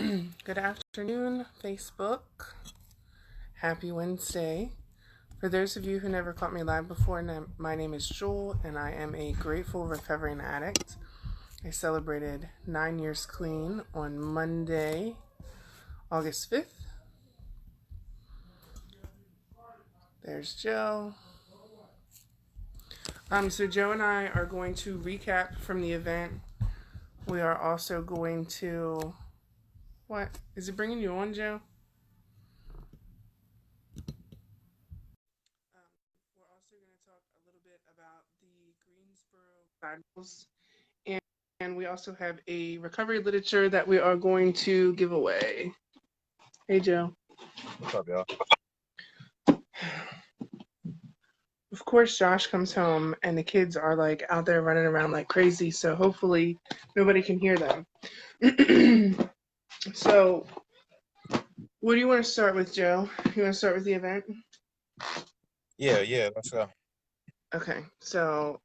Good afternoon, Facebook. Happy Wednesday. For those of you who never caught me live before, my name is Jewel, and I am a grateful recovering addict. I celebrated 9 years clean on Monday, August 5th. There's Joe. So Joe and I are going to recap from the event. We are also going to... What? Is it bringing you on, Joe? We're also going to talk a little bit about the Greensboro Bibles, and we also have a recovery literature that we are going to give away. Hey, Joe. What's up, y'all? Of course, Josh comes home and the kids are like out there running around like crazy, so hopefully nobody can hear them. So, what do you want to start with, Joe? You want to start with the event? Yeah, let's go. Okay, so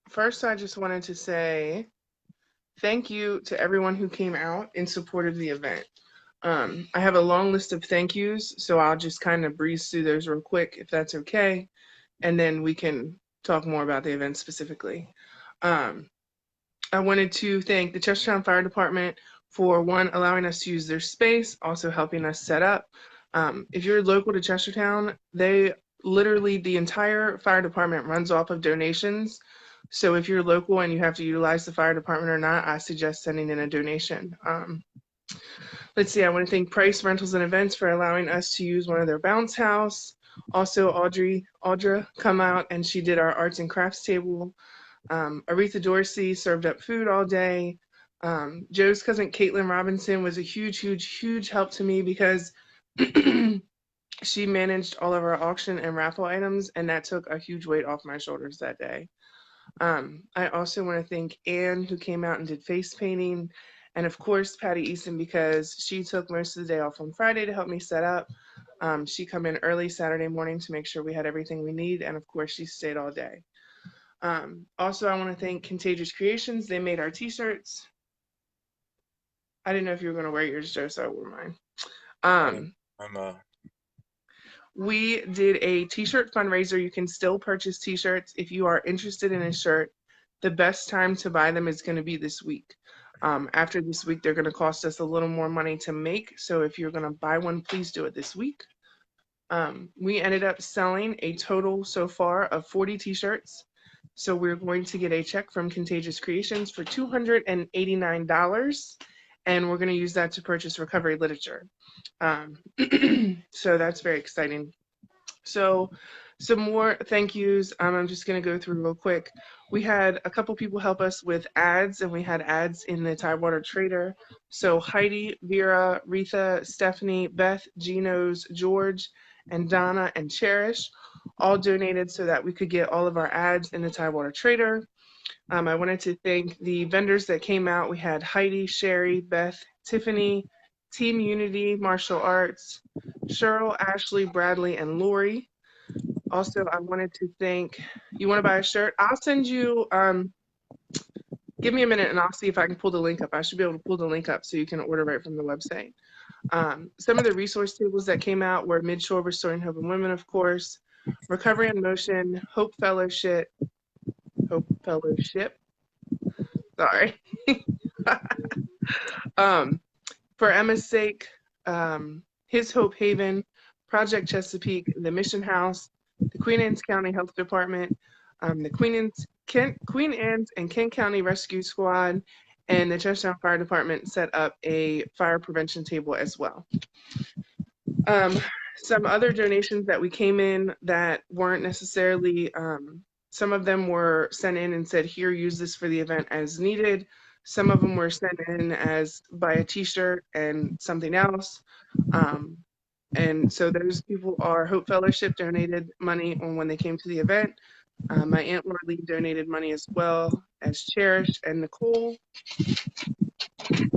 first I just wanted to say thank you to everyone who came out in support of the event. I have a long list of thank yous, so I'll just kind of breeze through those real quick if that's okay, and then we can talk more about the event specifically. I wanted to thank the Chestertown Fire Department for, one, allowing us to use their space, also helping us set up. If you're local to Chestertown, the entire fire department runs off of donations. So if you're local and you have to utilize the fire department or not, I suggest sending in a donation. Let's see, I want to thank Price Rentals and Events for allowing us to use one of their bounce house. Also, Audra come out and she did our arts and crafts table. Aretha Dorsey served up food all day. Joe's cousin Caitlin Robinson was a huge help to me because she managed all of our auction and raffle items, and that took a huge weight off my shoulders that day. I also want to thank Anne, who came out and did face painting, and of course Patty Easton, because she took most of the day off on Friday to help me set up. She come in early Saturday morning to make sure we had everything we need, and of course she stayed all day. Also, I want to thank Contagious Creations. They made our t-shirts. I didn't know if you were going to wear yours, Joe, so I wore mine. We did a t-shirt fundraiser. You can still purchase t-shirts if you are interested in a shirt. The best time to buy them is going to be this week. After this week, they're going to cost us a little more money to make. So if you're going to buy one, please do it this week. We ended up selling a total so far of 40 t-shirts. So we're going to get a check from Contagious Creations for $289, and we're going to use that to purchase recovery literature. So that's very exciting. So some more thank yous. I'm just going to go through real quick. We had a couple people help us with ads, and we had ads in the Tidewater Trader. So Heidi, Vera, Retha, Stephanie, Beth, Geno's, George, and Donna and Cherish all donated so that we could get all of our ads in the Tidewater Trader. I wanted to thank the vendors that came out. We had Heidi, Sherry, Beth, Tiffany, Team Unity, Martial Arts, Cheryl, Ashley, Bradley, and Lori. Also, I wanted to thank, you want to buy a shirt? I'll send you, give me a minute and I'll see if I can pull the link up. I should be able to pull the link up so you can order right from the website. Some of the resource tables that came out were Midshore Restoring Hope in Women, of course, Recovery in Motion, Hope Fellowship, sorry. For Emma's sake, His Hope Haven, Project Chesapeake, the Mission House, the Queen Anne's County Health Department, the Queen Anne's and Kent County Rescue Squad, and the Chestertown Fire Department set up a fire prevention table as well. Some other donations that we came in that weren't necessarily, some of them were sent in and said, here, use this for the event as needed. Some of them were sent in as buy a t-shirt and something else. And so those people are Hope Fellowship donated money on when they came to the event. My Aunt Marlene donated money as well as Cherish and Nicole.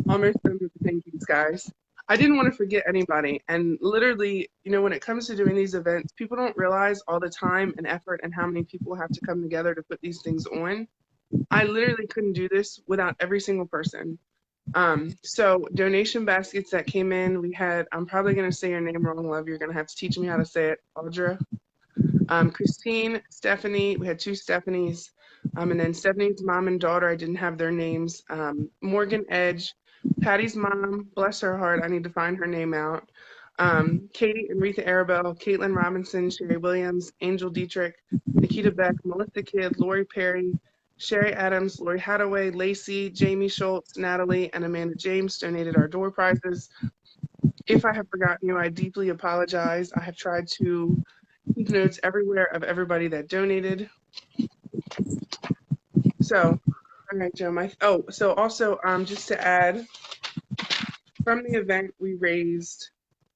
Almost done with the thank yous, guys. I didn't want to forget anybody. And literally, when it comes to doing these events, people don't realize all the time and effort and how many people have to come together to put these things on. I literally couldn't do this without every single person. So donation baskets that came in, we had, I'm probably gonna say your name wrong, love. You're gonna have to teach me how to say it. Audra. Christine, Stephanie, we had two Stephanies. And then Stephanie's mom and daughter, I didn't have their names. Morgan Edge, Patty's mom, bless her heart, I need to find her name out. Katie and Retha Arabelle, Caitlin Robinson, Sherry Williams, Angel Dietrich, Nikita Beck, Melissa Kidd, Lori Perry, Sherry Adams, Lori Hadaway, Lacey, Jamie Schultz, Natalie, and Amanda James donated our door prizes. If I have forgotten you, I deeply apologize. I have tried to keep notes everywhere of everybody that donated. So, all right, Joe. So also, just to add, from the event, we raised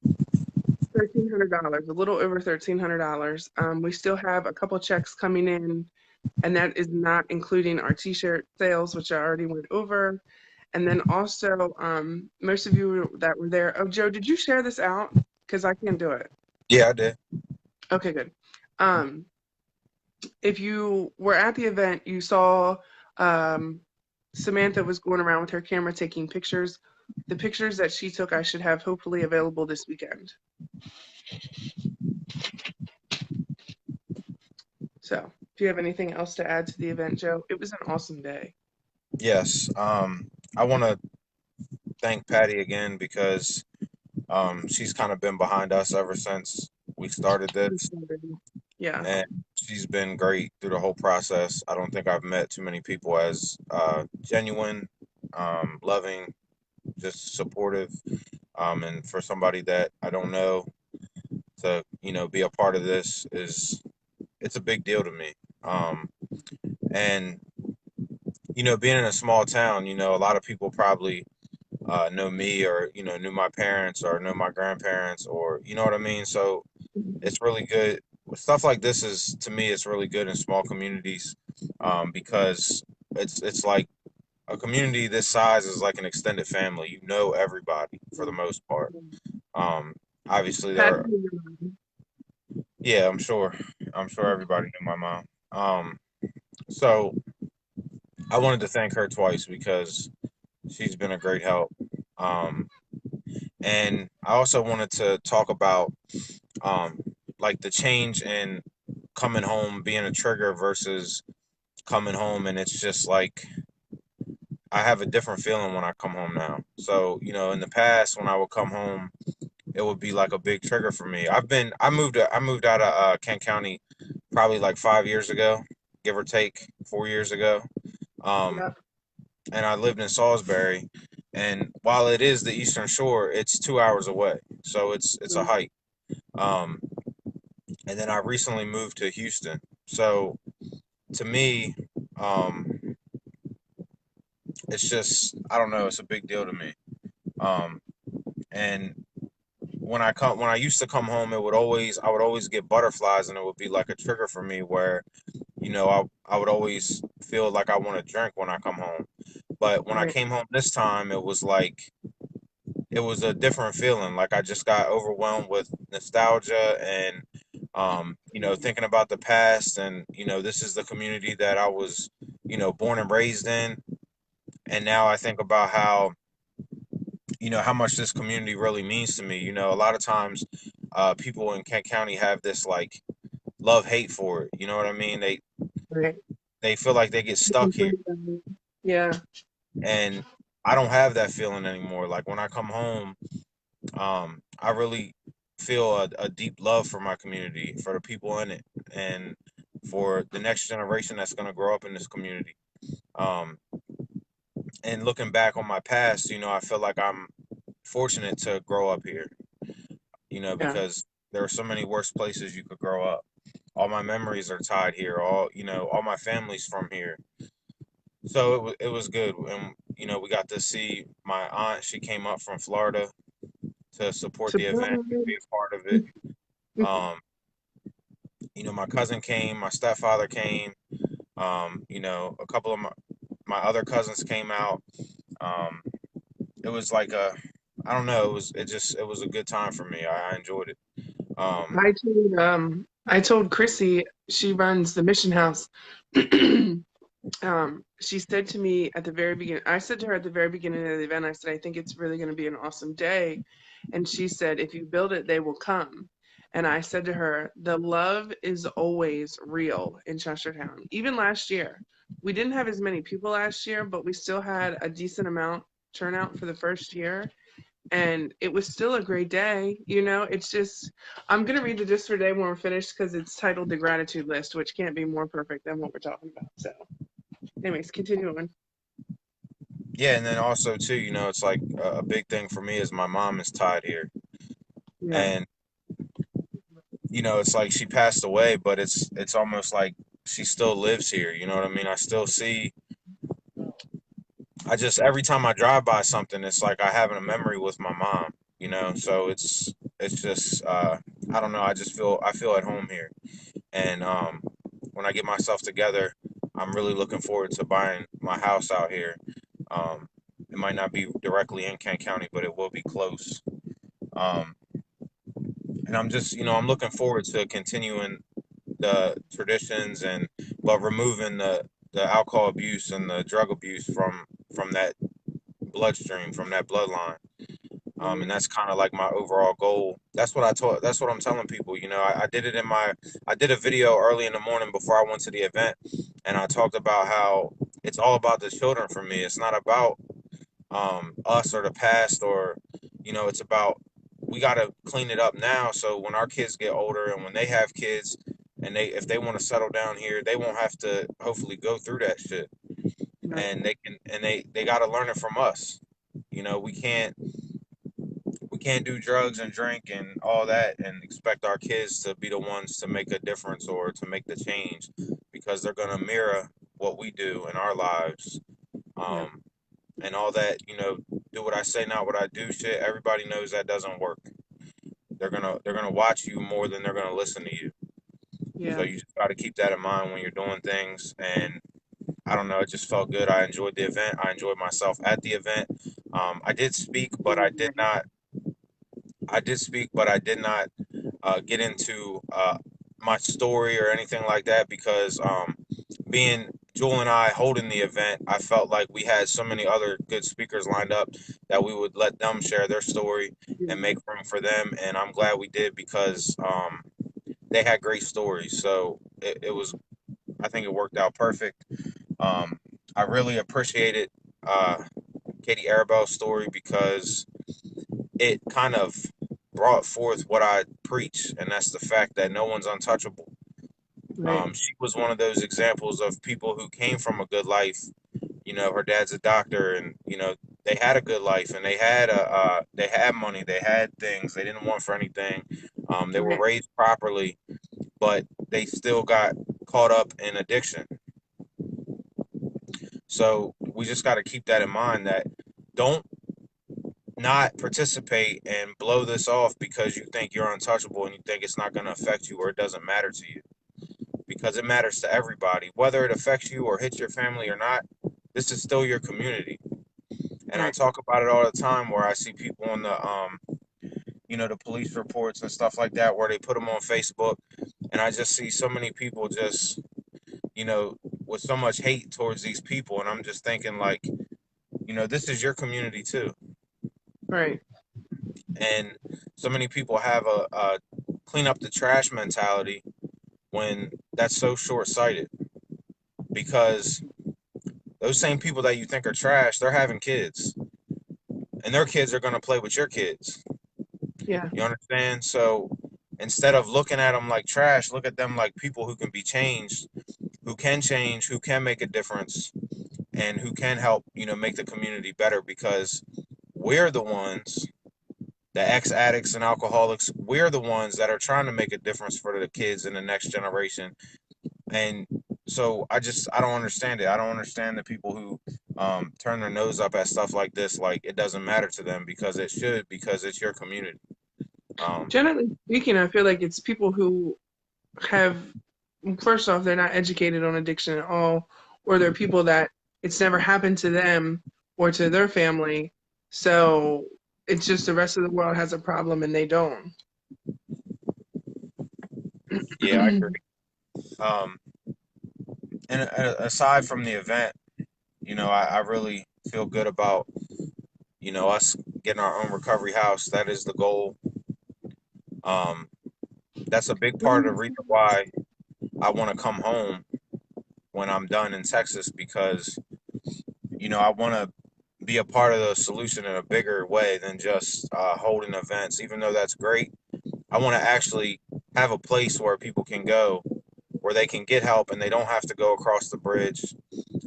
$1,300, a little over $1,300. We still have a couple checks coming in, and that is not including our T-shirt sales, which I already went over. And then also, most of you that were there. Oh, Joe, did you share this out? Because I can't do it. Yeah, I did. Okay, good. Um, if you were at the event, you saw um, Samantha was going around with her camera taking pictures. The pictures that she took, I should have hopefully available this weekend. So, do you have anything else to add to the event, Joe? It was an awesome day. Yes. I want to thank Patty again because she's kind of been behind us ever since we started this, Yeah, and she's been great through the whole process. I don't think I've met too many people as genuine, loving, just supportive, and for somebody that I don't know to be a part of this is it's a big deal to me. And being in a small town, a lot of people probably know me or knew my parents or know my grandparents or you know what I mean. So it's really good. Stuff like this is to me, it's really good in small communities because it's like a community this size is like an extended family. You know everybody for the most part. Um, Obviously there Patty, are, yeah, I'm sure everybody knew my mom. So I wanted to thank her twice because she's been a great help. Um, and I also wanted to talk about um, like the change in coming home being a trigger versus coming home and it's just like I have a different feeling when I come home now. So, in the past when I would come home, it would be like a big trigger for me. I moved out of Kent County probably like 5 years ago, give or take 4 years ago. Um, yeah, and I lived in Salisbury. And while it is the Eastern Shore, it's 2 hours away, so it's a hike. Um, and then I recently moved to Houston. So to me, um, it's just I don't know. It's a big deal to me. Um, and when I used to come home, I would always get butterflies, and it would be like a trigger for me where I would always feel like I want to drink when I come home. But when I right. came home this time, it was a different feeling. Like I just got overwhelmed with nostalgia and thinking about the past and this is the community that I was, born and raised in. And now I think about how, how much this community really means to me. A lot of times people in Kent County have this like love hate for it. You know what I mean? Right. They feel like they get stuck here. Yeah, And I don't have that feeling anymore. Like when I come home, I really feel a deep love for my community, for the people in it, and for the next generation that's going to grow up in this community. Um, and looking back on my past, I feel like I'm fortunate to grow up here, yeah, because there are so many worse places you could grow up. All my memories are tied here. All my family's from here. So it was good. And, we got to see my aunt. She came up from Florida to support the event and be a part of it. Um, my cousin came, my stepfather came, a couple of my other cousins came out. Um, it was like I don't know, it was a good time for me. I enjoyed it. Um, I told Chrissy, she runs the mission house. She said to me at the very beginning, I said to her at the very beginning of the event, I said, I think it's really going to be an awesome day. And she said, if you build it, they will come. And I said to her, the love is always real in Chestertown. Even last year, we didn't have as many people last year, but we still had a decent amount turnout for the first year. And it was still a great day. You know, it's just, I'm going to read the Just for Day when we're finished because it's titled The Gratitude List, which can't be more perfect than what we're talking about. So, anyways, continue on. Yeah, and then also too, it's like a big thing for me is my mom is tied here, Yeah. and it's like she passed away, but it's almost like she still lives here. You know what I mean? I still see. I just every time I drive by something, it's like I having a memory with my mom. So it's just I don't know. I feel at home here, and when I get myself together, I'm really looking forward to buying my house out here. Um, it might not be directly in Kent County, but it will be close. Um, and I'm just, I'm looking forward to continuing the traditions and but removing the alcohol abuse and the drug abuse from that bloodstream, from that bloodline. And Mhm. that's kind of like my overall goal. That's what I'm telling people. I did it I did a video early in the morning before I went to the event, and I talked about how it's all about the children for me. It's not about us or the past, or it's about we got to clean it up now so when our kids get older and when they have kids and they if they want to settle down here, they won't have to hopefully go through that shit, Right. and they got to learn it from us. We can't do drugs and drink and all that and expect our kids to be the ones to make a difference or to make the change, because they're going to mirror what we do in our lives. Yep. um, and all that, do what I say, not what I do shit. Everybody knows that doesn't work. They're gonna watch you more than they're gonna listen to you. So Yeah. you just got to keep that in mind when you're doing things. And I don't know, it just felt good. I enjoyed the event. I enjoyed myself at the event. I did speak, but I did Right. not. I did speak, but I did not get into my story or anything like that because being Jewel and I holding the event, I felt like we had so many other good speakers lined up that we would let them share their story and Yeah. make room for them. And I'm glad we did because they had great stories. So it was, I think it worked out perfect. Um, I really appreciated uh, Katie Arabelle's story because it kind of brought forth what I preach, and that's the fact that no one's untouchable. Right. She was one of those examples of people who came from a good life. Her dad's a doctor, and they had a good life, and they had money, they had things, they didn't want for anything. They were Right. raised properly, but they still got caught up in addiction. So we just got to keep that in mind. That don't not participate and blow this off because you think you're untouchable and you think it's not going to affect you or it doesn't matter to you, because it matters to everybody. Whether it affects you or hits your family or not, this is still your community. And I Right. talk about it all the time where I see people on the police reports and stuff like that where they put them on Facebook, and I just see so many people just, you know, with so much hate towards these people, and I'm just thinking like, this is your community too, Right. and so many people have a clean up the trash mentality when that's so short sighted, because those same people that you think are trash, they're having kids, and their kids are going to play with your kids. Yeah. You understand? So instead of looking at them like trash, look at them like people who can be changed, who can change, who can make a difference, and who can help, make the community better, because we're the ones, the ex addicts and alcoholics, we're the ones that are trying to make a difference for the kids in the next generation. And so I don't understand it. I don't understand the people who turn their nose up at stuff like this, like it doesn't matter to them, because it should, because it's your community. Um, Generally speaking, I feel like it's people who have, first off, they're not educated on addiction at all, or they're people that it's never happened to them or to their family. So it's just the rest of the world has a problem and they don't. yeah, I agree. Um, And aside from the event, I really feel good about, us getting our own recovery house. That is the goal. Um, that's a big What do part of the you reason why I want to come home when I'm done in Texas because, I want to be a part of the solution in a bigger way than just holding events. Even though that's great, I want to actually have a place where people can go, where they can get help and they don't have to go across the bridge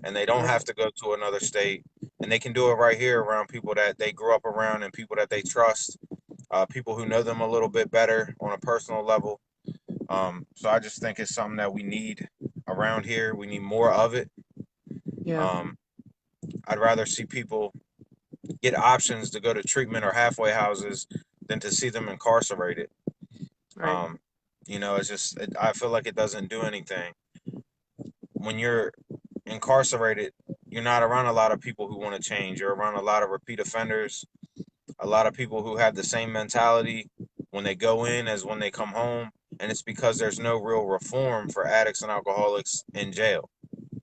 and they don't right, have to go to another state and they can do it right here around people that they grew up around and people that they trust, people who know them a little bit better on a personal level. So I just think it's something that we need around here. We need more of it. yeah, Um, I'd rather see people get options to go to treatment or halfway houses than to see them incarcerated. right, Um, I feel like it doesn't do anything. When you're incarcerated, you're not around a lot of people who want to change. You're around a lot of repeat offenders, a lot of people who have the same mentality when they go in as when they come home. And it's because there's no real reform for addicts and alcoholics in jail.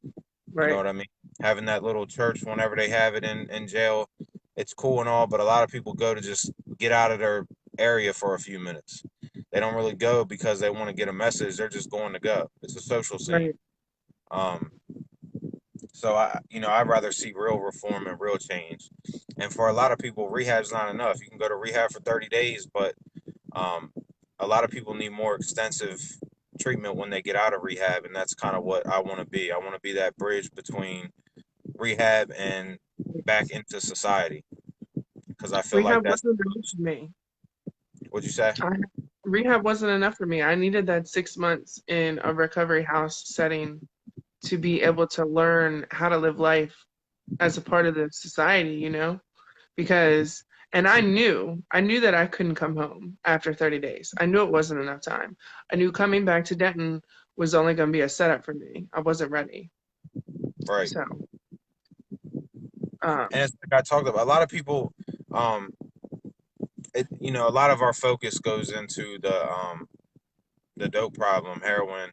You know right, what I mean? Having that little church whenever they have it in jail, it's cool and all, but a lot of people go to just get out of their area for a few minutes. They don't really go because they want to get a message. They're just going to go. It's a social scene. right. Um, I'd rather see real reform and real change. And for a lot of people, rehab's not enough. You can go to rehab for 30 days, but um, a lot of people need more extensive treatment when they get out of rehab, and that's kind of what I want to be. I want to be that bridge between rehab and back into society because I feel like Rehab that's wasn't enough for me. what you say. I, rehab wasn't enough for me. I needed that 6 months in a recovery house setting to be able to learn how to live life as a part of the society, because and I knew that I couldn't come home after 30 days. I knew it wasn't enough time. I knew coming back to Denton was only going to be a setup for me. I wasn't ready. Right. So, And um, it's like I talked about. A lot of people, um, a lot of our focus goes into the dope problem, heroin,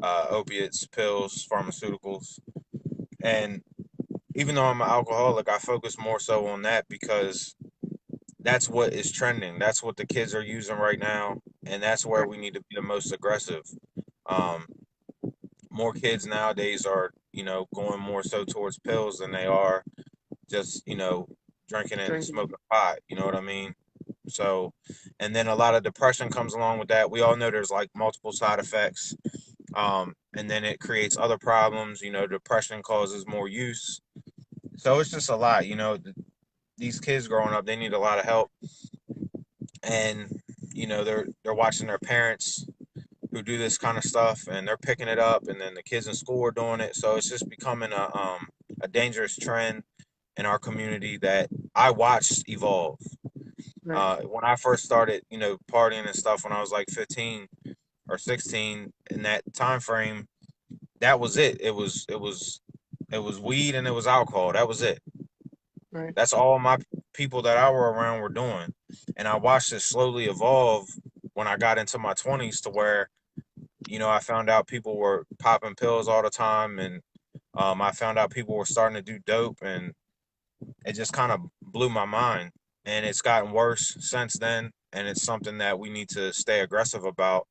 opiates, pills, pharmaceuticals, and even though I'm an alcoholic, I focus more so on that because that's what is trending. That's what the kids are using right now, and that's where right, we need to be the most aggressive. Um, More kids nowadays are, going more so towards pills than they are just, drinking and drinking. smoking pot. You know what I mean? So, and then a lot of depression comes along with that. We all know there's like multiple side effects. And then it creates other problems. Depression causes more use. So it's just a lot. These kids growing up, they need a lot of help, and they're watching their parents who do this kind of stuff, and they're picking it up, and then the kids in school are doing it. So it's just becoming a dangerous trend in our community that I watched evolve. Right, When I first started, partying and stuff when I was like 15 or 16 in that time frame, that was it. It was weed and it was alcohol. That was it. right, That's all my people that I were around were doing. And I watched it slowly evolve when I got into my 20s to where, I found out people were popping pills all the time and I found out people were starting to do dope and it just kind of blew my mind. And it's gotten worse since then. And it's something that we need to stay aggressive about.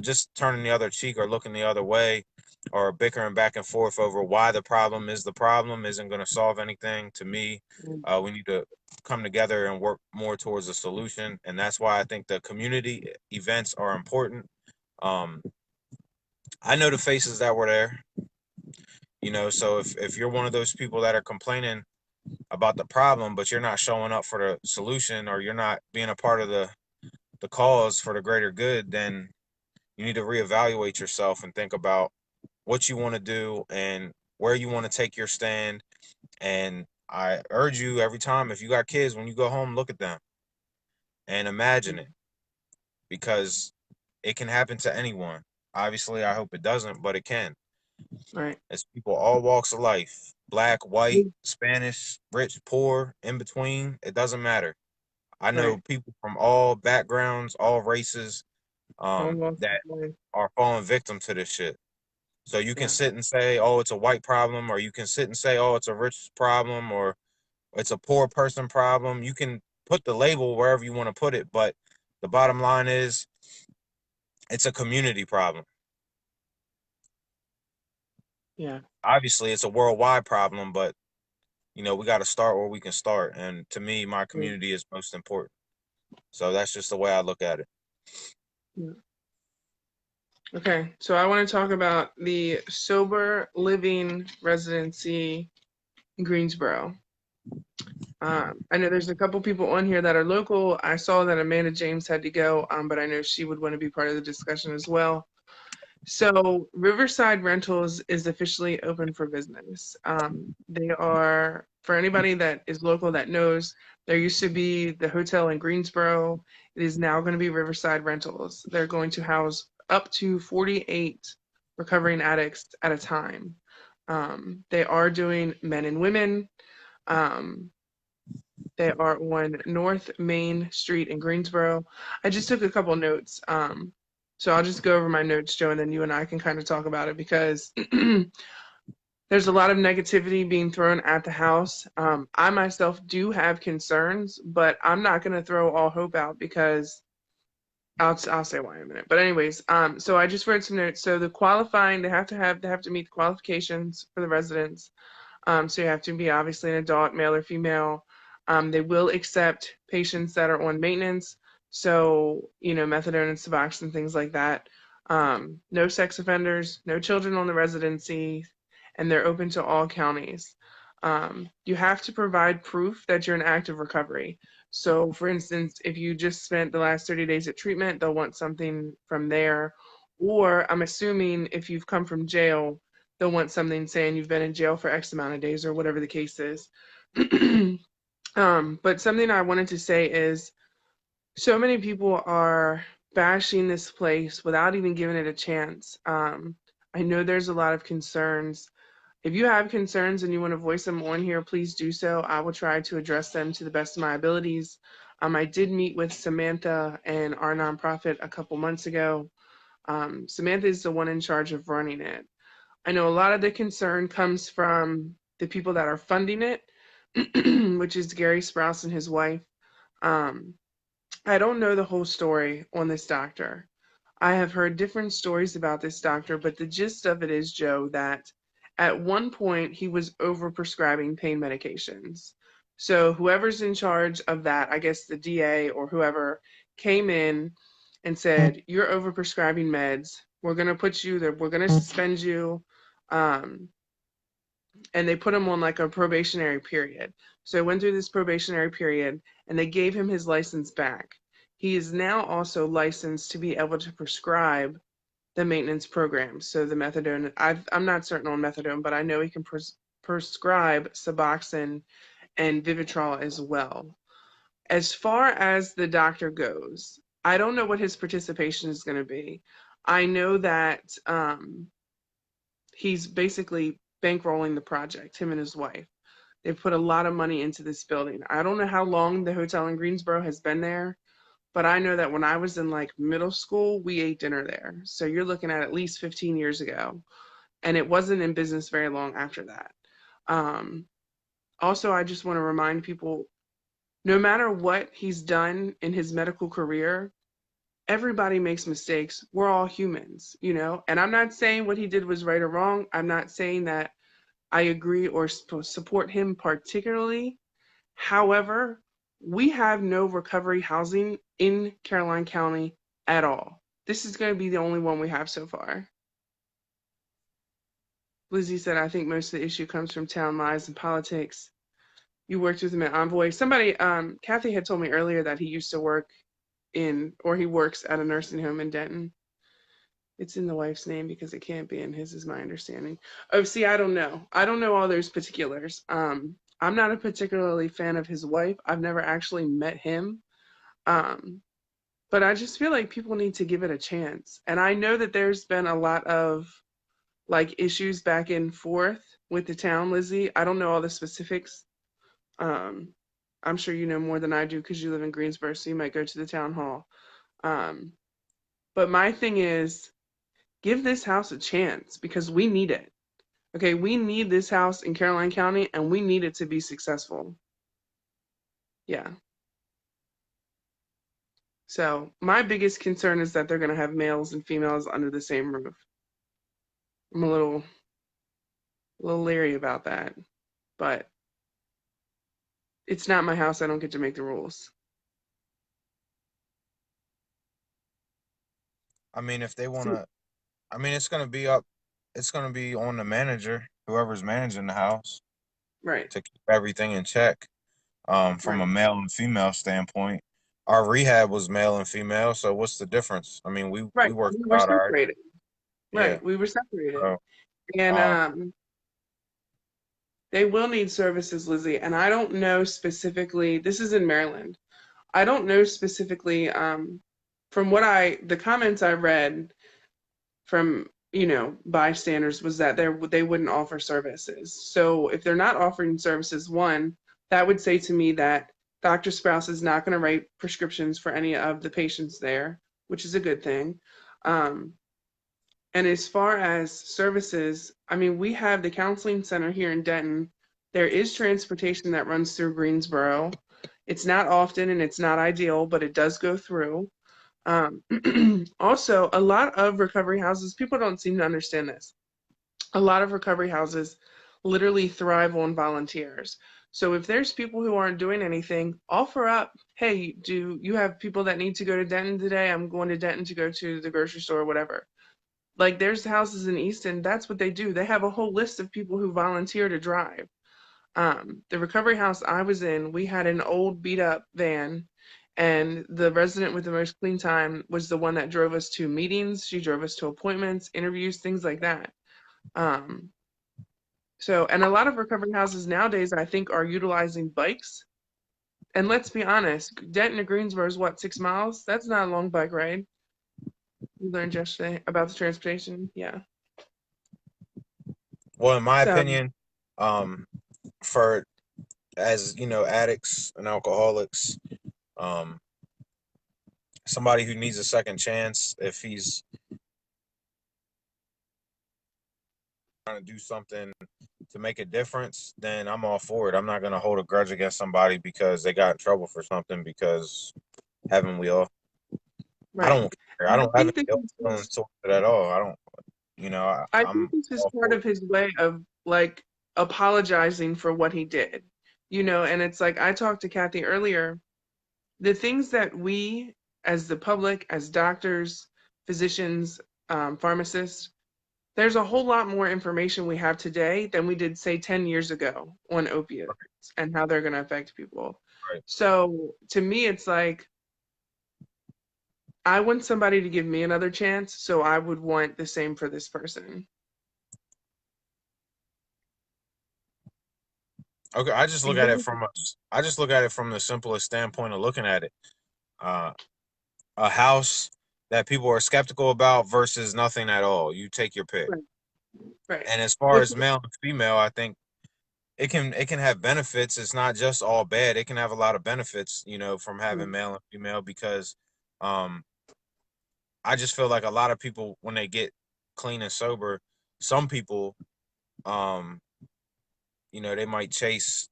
Just turning the other cheek or looking the other way or bickering back and forth over why the problem isn't going to solve anything. To me, right, we need to come together and work more towards a solution. And that's why I think the community events are important. Um, I know the faces that were there, so if you're one of those people that are complaining about the problem, but you're not showing up for the solution or you're not being a part of the cause for the greater good, then you need to reevaluate yourself and think about what you want to do and where you want to take your stand. And I urge you every time, if you got kids, when you go home, look at them and imagine it because it can happen to anyone. Obviously, I hope it doesn't, but it can. right, It's people all walks of life, black, white, Spanish, rich, poor, in between. It doesn't matter. I know right. people from all backgrounds, all races, Almost that like, are falling victim to this shit. So you can Yeah. sit and say, oh, it's a white problem, or you can sit and say, oh, it's a rich problem, or it's a poor person problem. You can put the label wherever you want to put it, but the bottom line is it's a community problem. Yeah. Obviously, it's a worldwide problem, but we got to start where we can start. And to me, my Yeah. community is most important. So that's just the way I look at it. Yeah. Okay, so I want to talk about the sober living residency in Greensboro. I know there's a couple people on here that are local. I saw that Amanda James had to go, but I know she would want to be part of the discussion as well. So Riverside Rentals is officially open for business. They are, for anybody that is local that knows, there used to be the hotel in Greensboro. It is now going to be Riverside Rentals. They're going to house up to 48 recovering addicts at a time. They are doing men and women. Um, they are on North Main Street in Greensboro. I just took a couple notes. So I'll just go over my notes, Joe, and then you and I can kind of talk about it because there's a lot of negativity being thrown at the house. I myself do have concerns, but I'm not going to throw all hope out because I'll say why in a minute. But anyways, so I just read some notes. So the qualifying, they have to meet the qualifications for the residents. So you have to be obviously an adult, male or female. They will accept patients that are on maintenance, so methadone and Suboxone, things like that. No sex offenders, no children on the residency, and they're open to all counties. You have to provide proof that you're in active recovery. So, for instance, if you just spent the last 30 days at treatment, they'll want something from there. Or I'm assuming if you've come from jail, they'll want something saying you've been in jail for X amount of days or whatever the case is. But something I wanted to say is so many people are bashing this place without even giving it a chance. I know there's a lot of concerns. If you have concerns and you want to voice them on here, please do so. I will try to address them to the best of my abilities. I did meet with Samantha and our nonprofit a couple months ago. Samantha is the one in charge of running it. I know a lot of the concern comes from the people that are funding it, which is Gary Sprouse and his wife. Um, I don't know the whole story on this doctor. I have heard different stories about this doctor, but the gist of it is, Joe, that at one point he was overprescribing pain medications. So whoever's in charge of that, I guess the DA or whoever, came in and said, "You're overprescribing meds. We're gonna put you there. We're gonna suspend you." Um, and they put him on like a probationary period. So he went through this probationary period and they gave him his license back. He is now also licensed to be able to prescribe the maintenance program. So the methadone, I'm not certain on methadone, but I know he can prescribe Suboxone and Vivitrol as well. As far as the doctor goes, I don't know what his participation is going to be. I know that he's basically bankrolling the project, him and his wife. They put a lot of money into this building. I don't know how long the hotel in Greensboro has been there, but I know that when I was in like middle school, we ate dinner there. So you're looking at least 15 years ago. And it wasn't in business very long after that. Um, Also, I just want to remind people no matter what he's done in his medical career, everybody makes mistakes. We're all humans, you know? And I'm not saying what he did was right or wrong. I'm not saying that I agree or support him particularly. However, we have no recovery housing in Caroline County at all. This is going to be the only one we have so far. Lizzie said, I think most of the issue comes from town lies and politics. You worked with him at Envoy. Somebody, Kathy had told me earlier that he used to work or he works at a nursing home in Denton. It's in the wife's name because it can't be in his, is my understanding. Oh, see, I don't know. I don't know all those particulars. I'm not a particularly fan of his wife. I've never actually met him. Um, but I just feel like people need to give it a chance. And I know that there's been a lot of like issues back and forth with the town, Lizzie. I don't know all the specifics. Um, I'm sure you know more than I do because you live in Greensboro, so you might go to the town hall. Um, but my thing is, Give this house a chance because we need it. Okay, we need this house in Caroline County and we need it to be successful. Yeah. So my biggest concern is that they're going to have males and females under the same roof. I'm a little leery about that, but it's not my house. I don't get to make the rules. I mean, if they want So, to, I mean, it's gonna be on the manager, whoever's managing the house, right, to keep everything in check. From right. a male and female standpoint, our rehab was male and female, so what's the difference? I mean, we Right. worked We it were out all right. separated. Yeah. Right. We were separated. So, And um, they will need services, Lizzie. And I don't know specifically, this is in Maryland. I don't know specifically from the comments I read from, bystanders was that they wouldn't offer services. So if they're not offering services, one, that would say to me that Dr. Sprouse is not going to write prescriptions for any of the patients there, which is a good thing. Um, And as far as services, I mean, we have the counseling center here in Denton. There is transportation that runs through Greensboro. It's not often and it's not ideal, but it does go through. Um, Also, a lot of recovery houses, people don't seem to understand this. A lot of recovery houses literally thrive on volunteers. So if there's people who aren't doing anything, offer up, hey, do you have people that need to go to Denton today? I'm going to Denton to go to the grocery store or whatever. Like there's houses in Easton, that's what they do. They have a whole list of people who volunteer to drive. The recovery house I was in, we had an old beat up van, and the resident with the most clean time was the one that drove us to meetings. She drove us to appointments, interviews, things like that. Um, and a lot of recovery houses nowadays, I think, are utilizing bikes. And let's be honest, Denton to Greensboro is what, 6 miles? That's not a long bike ride. We learned yesterday about the transportation. Yeah. well, in my So, opinion, um, for as you know, addicts and alcoholics, um, somebody who needs a second chance, if he's trying to do something to make a difference, then I'm all for it. I'm not gonna hold a grudge against somebody because they got in trouble for something. Because haven't we all? I right. don't care. I And I don't have think any this ill is feelings just, towards it at all. I don't. I think I'm this is all part for it. of his way of like apologizing for what he did. And it's like I talked to Kathy earlier, the things that we as the public, as doctors, physicians, pharmacists, there's a whole lot more information we have today than we did, say, 10 years ago on opiates and how they're going to affect people. Right. So to me, it's like I want somebody to give me another chance, so I would want the same for this person. Okay. Because I just look at it from the simplest standpoint of looking at it. Uh, a house that people are skeptical about versus nothing at all. You take your pick. right, right. And as far Which as male and female, I think it can have benefits. It's not just all bad. It can have a lot of benefits, from having male and female because um I just feel like a lot of people when they get clean and sober, some people um they might chase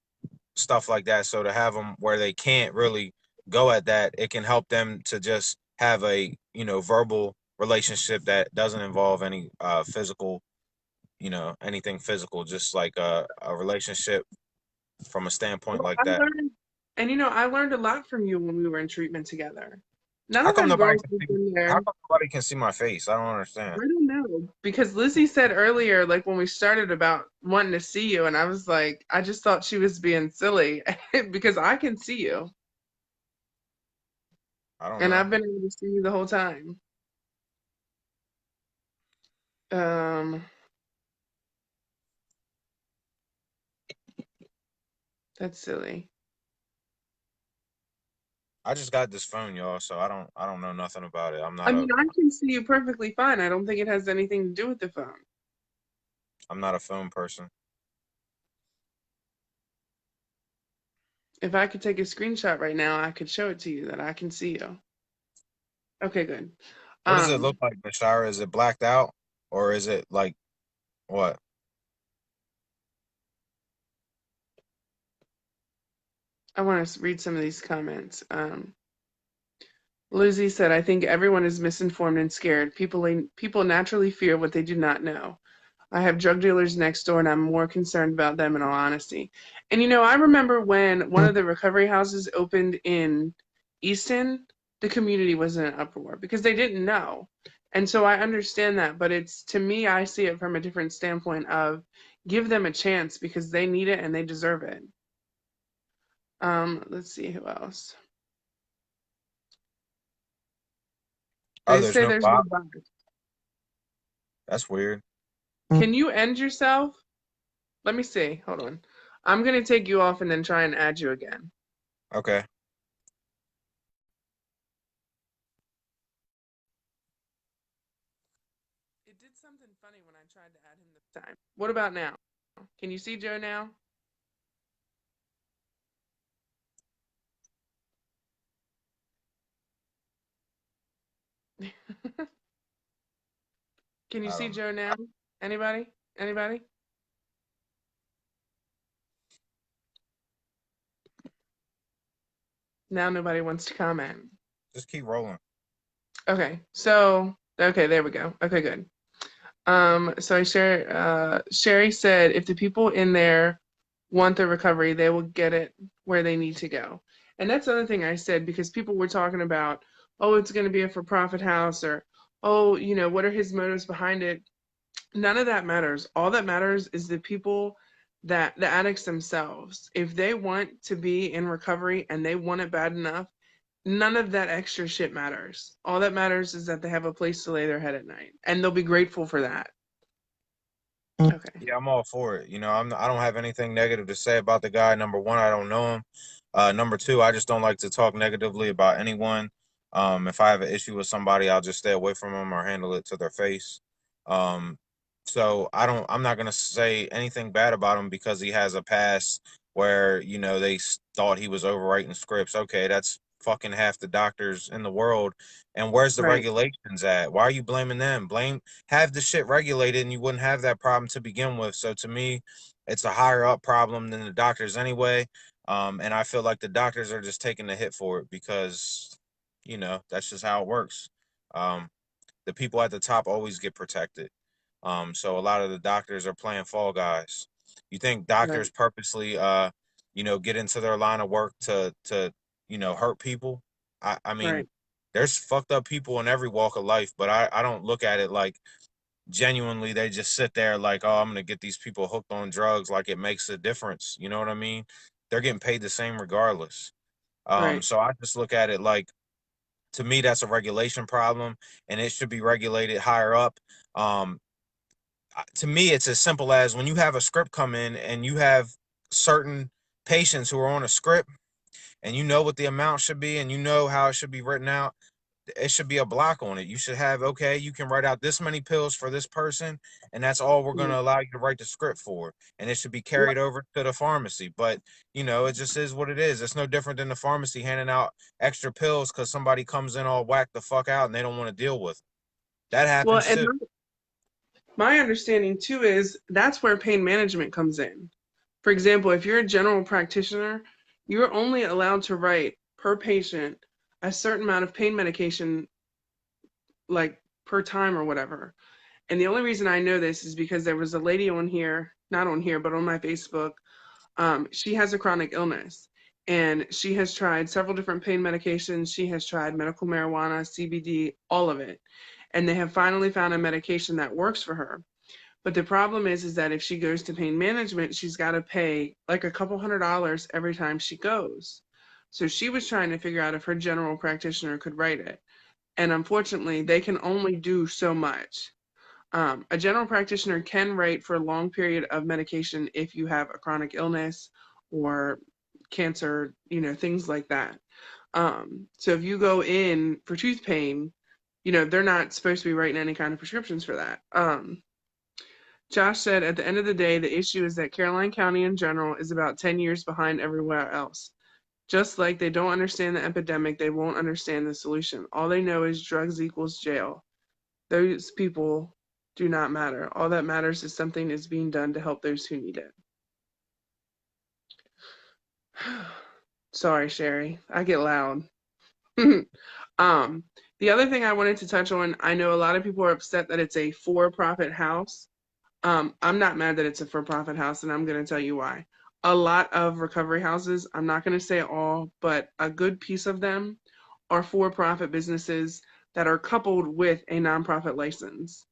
stuff like that. So to have them where they can't really go at that, it can help them to just have a verbal relationship that doesn't involve any physical, anything physical, just like a relationship from a standpoint well, like that. I learned a lot from you when we were in treatment together. None How of come them nobody girls can who've see? been How there. come nobody can see my face? I don't understand. I don't know because Lizzie said earlier, like when we started about wanting to see you, and I was like, I just thought she was being silly because I can see you, I don't and know. I've been able to see you the whole time. Um, that's silly. I just got this phone, y'all, so I don't know nothing about it. I mean, I can see you perfectly fine. I don't think it has anything to do with the phone. I'm not a phone person. If I could take a screenshot right now, I could show it to you that I can see you. Okay, good. What does it Um, look like, Bashara? Is it blacked out? or is it like what? I want to read some of these comments. Lizzie said, I think everyone is misinformed and scared. People naturally fear what they do not know. I have drug dealers next door and I'm more concerned about them in all honesty. And I remember when one of the recovery houses opened in Easton, the community was in an uproar because they didn't know. And so I understand that, but it's to me, I see it from a different standpoint of give them a chance because they need it and they deserve it. Let's see who else. Oh, They there's say no there's no bot. bias. That's weird. Can you end yourself? Let me see. Hold on. I'm gonna take you off and then try and add you again. Okay. It did something funny when I tried to add him this time. What about now? Can you see Joe now? Can you I see don't know. Joe now? Anybody? Anybody? Now nobody wants to comment. Just keep rolling. Okay, there we go. Okay, good. So I share Sherry said if the people in there want the recovery, they will get it where they need to go. And that's the other thing I said because people were talking about, oh, it's going to be a for-profit house or, oh, what are his motives behind it? None of that matters. All that matters is the people that the addicts themselves. If they want to be in recovery and they want it bad enough, none of that extra shit matters. All that matters is that they have a place to lay their head at night and they'll be grateful for that. Okay. Yeah, I'm all for it. I don't have anything negative to say about the guy. Number one, I don't know him. Number two, I just don't like to talk negatively about anyone. If I have an issue with somebody, I'll just stay away from them or handle it to their face. Um, so I'm not gonna say anything bad about him because he has a past where they thought he was overwriting scripts. Okay, that's fucking half the doctors in the world. And where's the Right. regulations at? Why are you blaming them? Have the shit regulated and you wouldn't have that problem to begin with. So to me, it's a higher up problem than the doctors anyway. And I feel like the doctors are just taking the hit for it because, that's just how it works. Um, the people at the top always get protected. So a lot of the doctors are playing fall guys. You think Right. doctors purposely, get into their line of work to hurt people? I mean, Right. there's fucked up people in every walk of life, but I don't look at it like genuinely they just sit there like, oh, I'm gonna get these people hooked on drugs like it makes a difference. You know what I mean? They're getting paid the same regardless. Right. So I just look at it like, to me that's a regulation problem and it should be regulated higher up. um to me it's as simple as when you have a script come in and you have certain patients who are on a script and you know what the amount should be and you know how it should be written out. It should be a block on it. You should have, okay, you can write out this many pills for this person, and that's all we're going Yeah. to allow you to write the script for. And it should be Well, carried over to the pharmacy. But, it just is what it is. It's no different than the pharmacy handing out extra pills because somebody comes in all whacked the fuck out and they don't want to deal with it. That well, happens and too. my understanding too is that's where pain management comes in. For example, if you're a general practitioner, you're only allowed to write per patient a certain amount of pain medication, like per time or whatever. And the only reason I know this is because there was a lady on here, not on here, but on my Facebook. She has a chronic illness and she has tried several different pain medications. She has tried medical marijuana, CBD, all of it. And they have finally found a medication that works for her. But the problem is that if she goes to pain management, she's got to pay like a couple $100 every time she goes. So she was trying to figure out if her general practitioner could write it. And unfortunately, they can only do so much. A general practitioner can write for a long period of medication if you have a chronic illness or cancer, things like that. So if you go in for tooth pain, they're not supposed to be writing any kind of prescriptions for that. Josh said, at the end of the day, the issue is that Caroline County in general is about 10 years behind everywhere else. Just like they don't understand the epidemic, they won't understand the solution. All they know is drugs equals jail. Those people do not matter. All that matters is something is being done to help those who need it. Sorry, Sherry. I get loud. um, the other thing I wanted to touch on, I know a lot of people are upset that it's a for-profit house. I'm not mad that it's a for-profit house, and I'm going to tell you why. A lot of recovery houses, I'm not going to say all, but a good piece of them are for-profit businesses that are coupled with a nonprofit license.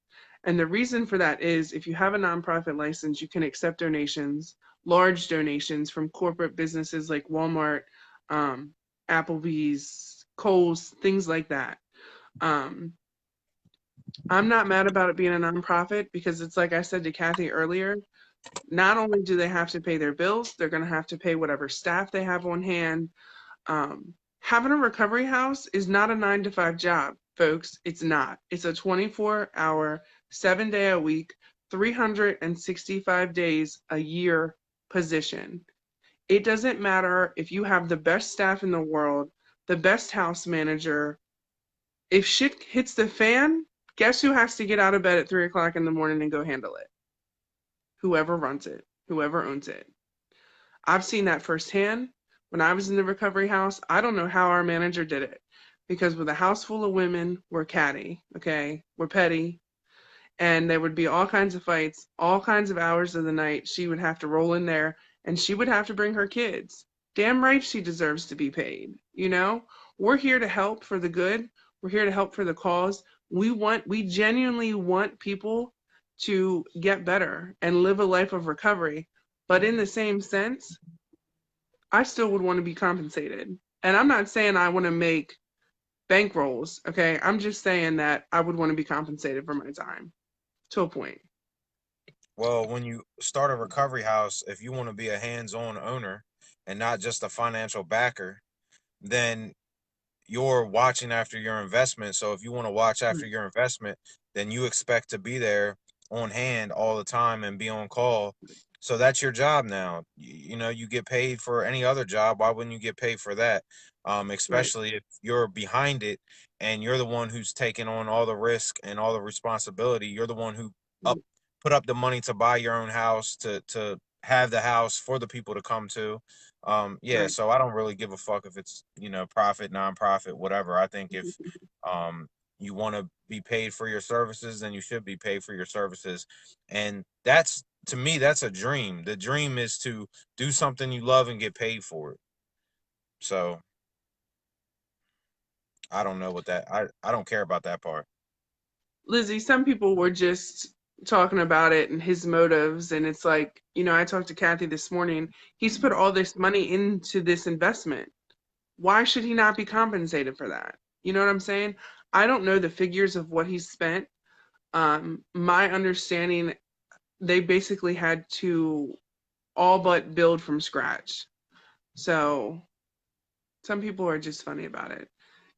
And the reason for that is if you have a nonprofit license, you can accept donations, large donations from corporate businesses like Walmart, um, Applebee's, Kohl's, things like that. Um, I'm not mad about it being a nonprofit because it's like I said to Kathy earlier, not only do they have to pay their bills, they're going to have to pay whatever staff they have on hand. Having a recovery house is not a 9 to 5 job, folks. It's not. It's a 24-hour, 7 day a week, 365 days a year position. It doesn't matter if you have the best staff in the world, the best house manager. If shit hits the fan, guess who has to get out of bed at 3 o'clock in the morning and go handle it? Whoever runs it, whoever owns it. I've seen that firsthand. When I was in the recovery house, I don't know how our manager did it because with a house full of women, we're catty, okay? We're petty. And there would be all kinds of fights, all kinds of hours of the night. She would have to roll in there and she would have to bring her kids. Damn right she deserves to be paid, you know? We're here to help for the good. We're here to help for the cause. We genuinely want people to get better and live a life of recovery. But in the same sense, I still would want to be compensated. And I'm not saying I want to make bankrolls, okay? I'm just saying that I would want to be compensated for my time to a point. Well, when you start a recovery house, if you want to be a hands-on owner and not just a financial backer, then you're watching after your investment. So if you want to watch after Right, your investment, then you expect to be there on hand all the time and be on call. So that's your job now. You know, you get paid for any other job. Why wouldn't you get paid for that? right, Especially if you're behind it and you're the one who's taking on all the risk and all the responsibility. You're the one who up right, put up the money to buy your own house, to have the house for the people to come to. Yeah, right. so I don't really give a fuck if it's, profit, nonprofit, whatever. I think if you want to be paid for your services, then you should be paid for your services. And that's, to me, that's a dream. The dream is to do something you love and get paid for it. So I don't know what that I don't care about that part. Lizzie, some people were just talking about it and his motives. And it's like, I talked to Kathy this morning. He's put all this money into this investment. Why should he not be compensated for that? You know what I'm saying? I don't know the figures of what he spent. My understanding, they basically had to all but build from scratch. So some people are just funny about it.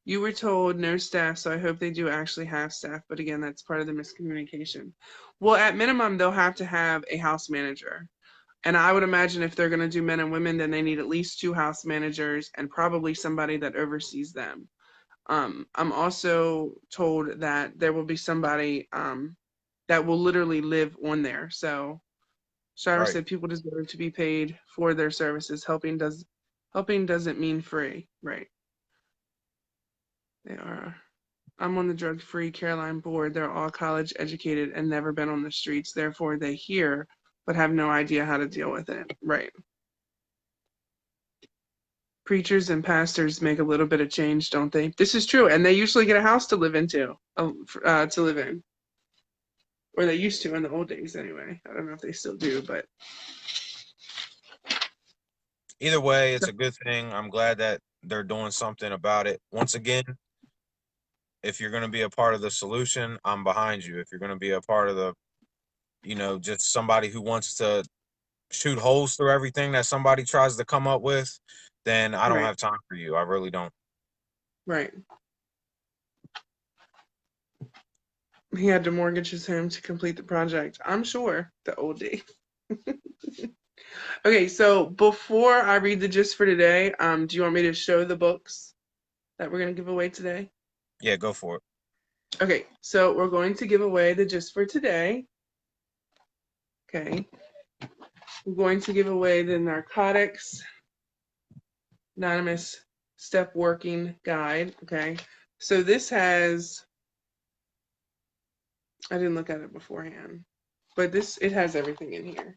You were told no staff, so I hope they do actually have staff. But again, that's part of the miscommunication. Well, at minimum, they'll have to have a house manager. And I would imagine if they're going to do men and women, then they need at least 2 house managers and probably somebody that oversees them. I'm also told that there will be somebody that will literally live on there. So Shira Right. said people deserve to be paid for their services. Helping doesn't mean free, right? They are. I'm on the drug-free Caroline board. They're all college educated and never been on the streets. Therefore, they hear but have no idea how to deal with it. Right. Preachers and pastors make a little bit of change, don't they? This is true, and they usually get a house to live into, to live in, or they used to in the old days, anyway. I don't know if they still do, but Either way, it's a good thing. I'm glad that they're doing something about it. Once again, if you're going to be a part of the solution, I'm behind you. If you're going to be a part of the, just somebody who wants to shoot holes through everything that somebody tries to come up with, then I don't right, have time for you. I really don't. right. He had to mortgage his home to complete the project. I'm sure the old days. Okay, so before I read the gist for today, do you want me to show the books that we're gonna give away today? Yeah, go for it. Okay, so we're going to give away the just for today. Okay, we're going to give away the Narcotics Anonymous Step Working Guide. Okay, so this has, I didn't look at it beforehand, but it has everything in here.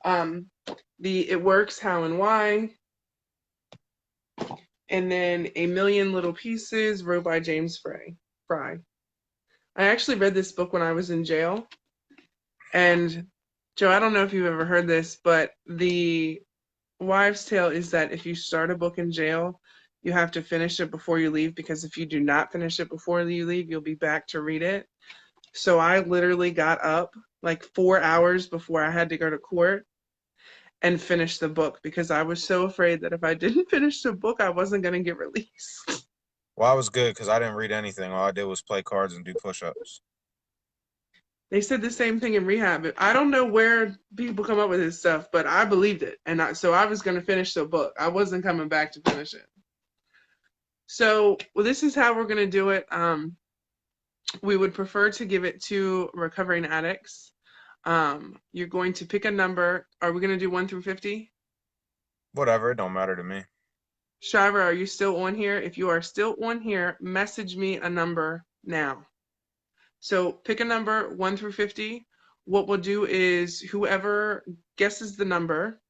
Um, the It Works, How and Why, and then A Million Little Pieces, wrote by James Fry. I actually read this book when I was in jail. And Joe, I don't know if you've ever heard this, but the wives' tale is that if you start a book in jail, you have to finish it before you leave, because if you do not finish it before you leave, you'll be back to read it. So I literally got up like 4 hours before I had to go to court and finish the book because I was so afraid that if I didn't finish the book, I wasn't going to get released. Well, I was good because I didn't read anything. All I did was play cards and do push-ups. They said the same thing in rehab. I don't know where people come up with this stuff, but I believed it. So I was going to finish the book. I wasn't coming back to finish it. So, well, this is how we're going to do it. We would prefer to give it to recovering addicts. You're going to pick a number. Are we going to do 1 through 50? Whatever, it don't matter to me. Shiver, are you still on here? If you are still on here, message me a number now. So pick a number 1 through 50. What we'll do is whoever guesses the number,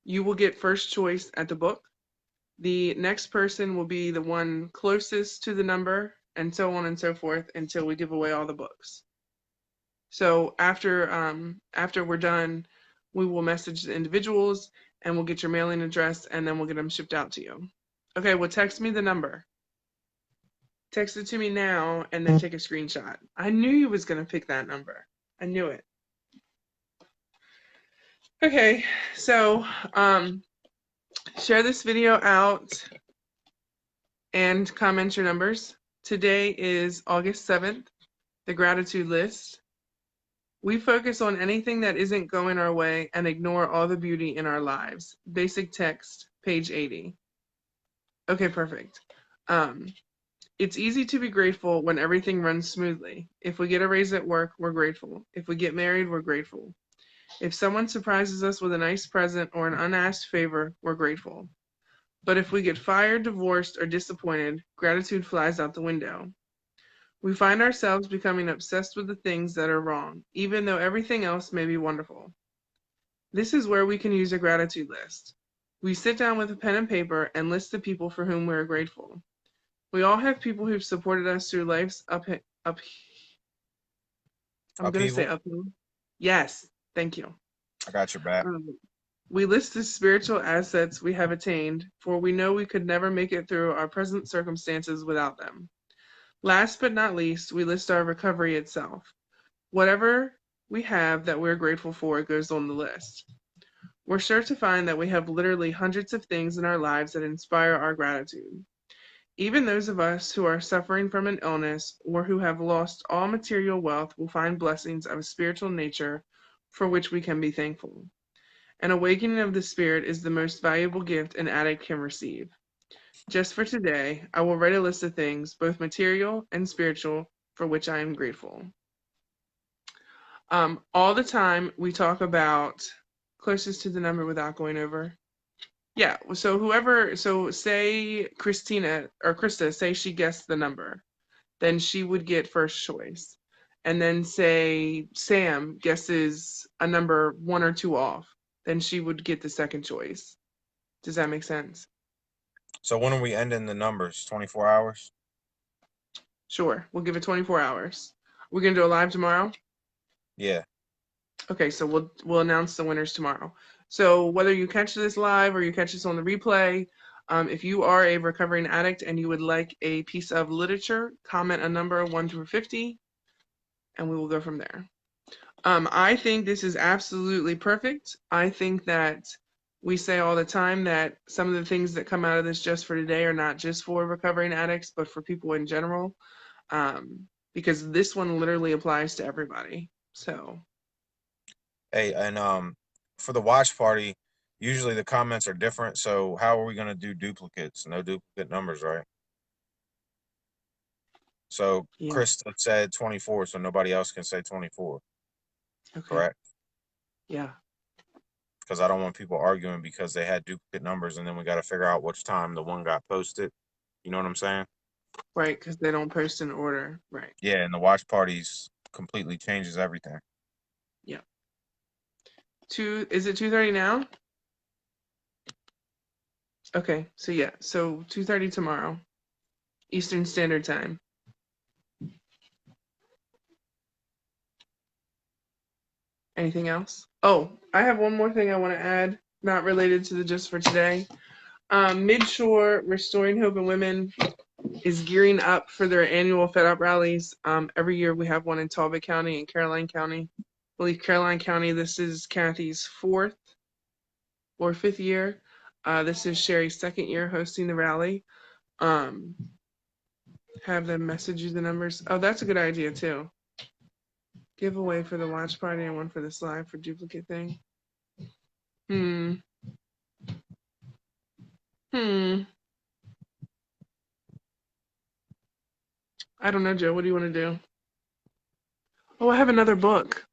you will get first choice at the book. The next person will be the one closest to the number, and so on and so forth until we give away all the books. So after we're done, we will message the individuals and we'll get your mailing address and then we'll get them shipped out to you. Okay, well, text me the number. Text it to me now and then take a screenshot. I knew you was gonna pick that number. I knew it. Okay, so share this video out and comment your numbers. Today is August 7th, the gratitude list. We focus on anything that isn't going our way and ignore all the beauty in our lives. Basic text, page 80. Okay, perfect. Um, it's easy to be grateful when everything runs smoothly. If we get a raise at work, we're grateful. If we get married, we're grateful. If someone surprises us with a nice present or an unasked favor, we're grateful. But if we get fired, divorced, or disappointed, gratitude flies out the window. We find ourselves becoming obsessed with the things that are wrong, even though everything else may be wonderful. This is where we can use a gratitude list. We sit down with a pen and paper and list the people for whom we are grateful. We all have people who've supported us through life's I'm going to say Upheaval. uphill. Yes, thank you. I got your back. Um, we list the spiritual assets we have attained, for we know we could never make it through our present circumstances without them. Last but not least, we list our recovery itself. Whatever we have that we're grateful for goes on the list. We're sure to find that we have literally hundreds of things in our lives that inspire our gratitude. Even those of us who are suffering from an illness or who have lost all material wealth will find blessings of a spiritual nature for which we can be thankful. An awakening of the spirit is the most valuable gift an addict can receive. Just for today, I will write a list of things, both material and spiritual, for which I am grateful. All the time we talk about closest to the number without going over. Yeah, so say Christina or Krista, say she guessed the number, then she would get first choice. And then say Sam guesses a number 1 or 2 off, then she would get the second choice. Does that make sense? So when are we ending the numbers? 24 hours? Sure, we'll give it 24 hours. We're gonna do a live tomorrow? Yeah. Okay, so we'll announce the winners tomorrow. So whether you catch this live or you catch this on the replay, if you are a recovering addict and you would like a piece of literature, comment a number 1 through 50, and we will go from there. I think this is absolutely perfect. I think that we say all the time that some of the things that come out of this just for today are not just for recovering addicts, but for people in general, because this one literally applies to everybody. So. Hey, and for the watch party, usually the comments are different. So how are we gonna do duplicates? No duplicate numbers, right? So Yeah. Krista said 24, so nobody else can say 24, Okay. correct? Yeah. Because I don't want people arguing because they had duplicate numbers and then we got to figure out which time the one got posted. You know what I'm saying? Right, because they don't post in order. Right. Yeah, and the watch parties completely changes everything. Yeah. Is it 2:30 now? Okay, so yeah, so 2:30 tomorrow, Eastern Standard Time. Anything else? Oh, I have one more thing I want to add, not related to the just for today. Midshore Restoring Hope in Women is gearing up for their annual Fed Up rallies. Every year we have one in Talbot County and Caroline County. I believe Caroline County, this is Kathy's fourth or fifth year. This is Sherry's second year hosting the rally. Um, have them message you the numbers. Oh, that's a good idea too. Giveaway for the watch party and one for the slide for duplicate thing. Hmm. Hmm. I don't know, Joe. What do you want to do? Oh, I have another book.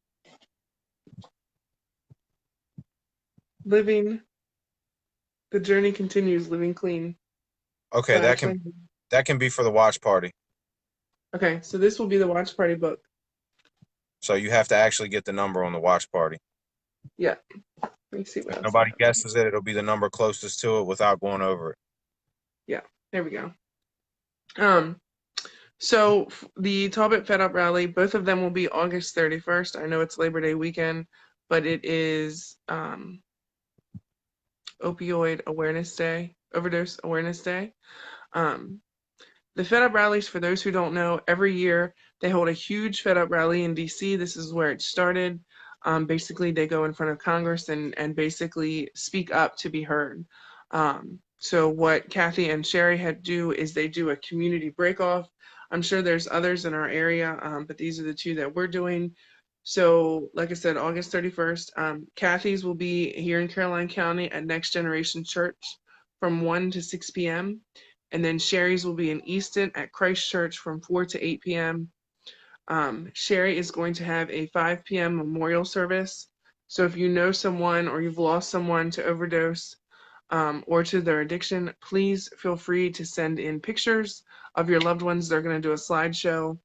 Living the Journey Continues, Living Clean Okay, by Ashley. that can be for the watch party. Okay, so this will be the watch party book. So you have to actually get the number on the watch party. Yeah. Let me see what If else I nobody have. guesses it, it'll be the number closest to it without going over it. Yeah, there we go. Um, so the Talbot Fed Up rally, both of them will be August 31st. I know it's Labor Day weekend, but it is Opioid Awareness Day, Overdose Awareness Day. Um, The Fed Up rallies, for those who don't know, every year they hold a huge Fed Up rally in DC. This is where it started. Basically, they go in front of Congress and basically speak up to be heard. So what Kathy and Sherry had do is they do a community break-off. I'm sure there's others in our area, but these are the two that we're doing. So, like I said, August 31st, Kathy's will be here in Caroline County at Next Generation Church from 1 to 6 p.m. And then Sherry's will be in Easton at Christ Church from 4 to 8 p.m. Sherry is going to have a 5 p.m. memorial service. So if you know someone or you've lost someone to overdose or to their addiction, please feel free to send in pictures of your loved ones. They're going to do a slideshow.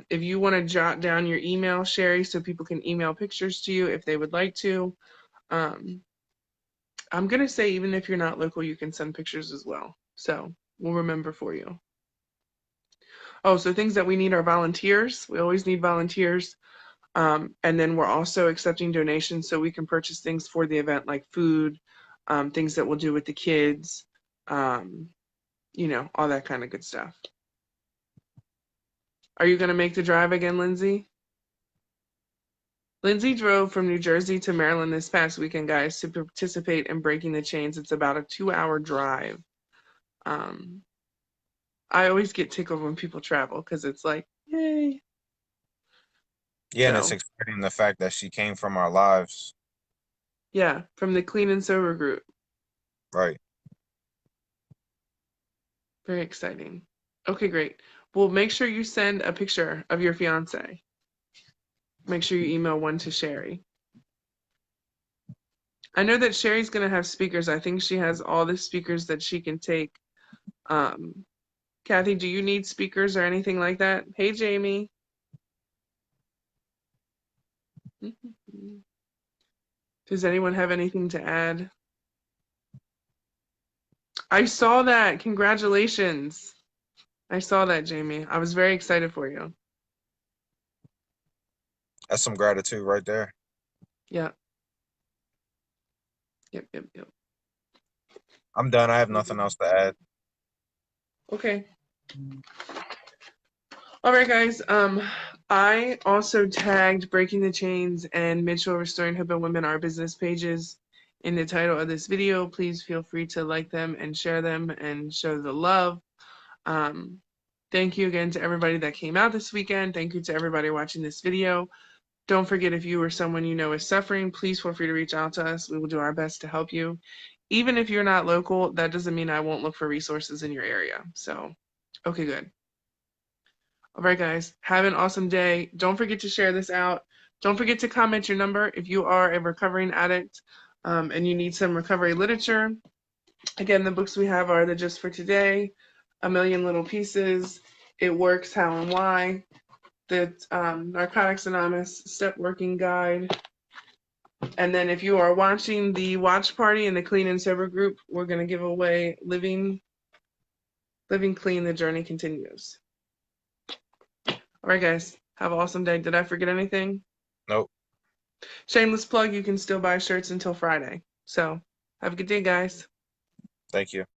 If you want to jot down your email, Sherry, so people can email pictures to you if they would like to. Um, I'm going to say even if you're not local, you can send pictures as well. So we'll remember for you. Oh, so things that we need are volunteers. We always need volunteers. And then we're also accepting donations so we can purchase things for the event like food, things that we'll do with the kids, um, all that kind of good stuff. Are you going to make the drive again, Lindsay? Lindsay drove from New Jersey to Maryland this past weekend, guys, to participate in Breaking the Chains. It's about a 2-hour drive. Um, I always get tickled when people travel because it's like, yay. Yeah, and it's So, exciting the fact that she came from our lives. yeah, from the Clean and Sober group. Right. Very exciting. Okay, great. Well, make sure you send a picture of your fiance. Make sure you email one to Sherry. I know that Sherry's going to have speakers. I think she has all the speakers that she can take. Um, Kathy, do you need speakers or anything like that? Hey, Jamie. Does anyone have anything to add? I saw that. Congratulations. I saw that, Jamie. I was very excited for you. That's some gratitude right there. Yeah. Yep, yep, yep. I'm done. I have nothing else to add. Okay. All right, guys. I also tagged Breaking the Chains and Mitchell Restoring Hope and Women, our business pages, in the title of this video. Please feel free to like them and share them and show the love. Um, thank you again to everybody that came out this weekend. Thank you to everybody watching this video. Don't forget, if you or someone you know is suffering, please feel free to reach out to us. We will do our best to help you. Even if you're not local, that doesn't mean I won't look for resources in your area. So, okay, good. All right, guys, have an awesome day. Don't forget to share this out. Don't forget to comment your number if you are a recovering addict and you need some recovery literature. Again, the books we have are The Just for Today, A Million Little Pieces, It Works, How and Why, the Narcotics Anonymous Step Working Guide. And then if you are watching the watch party in the Clean and Sober group, we're going to give away Living Clean, The Journey Continues. All right, guys, have an awesome day. Did I forget anything? Nope. Shameless plug, you can still buy shirts until Friday. So have a good day, guys. Thank you.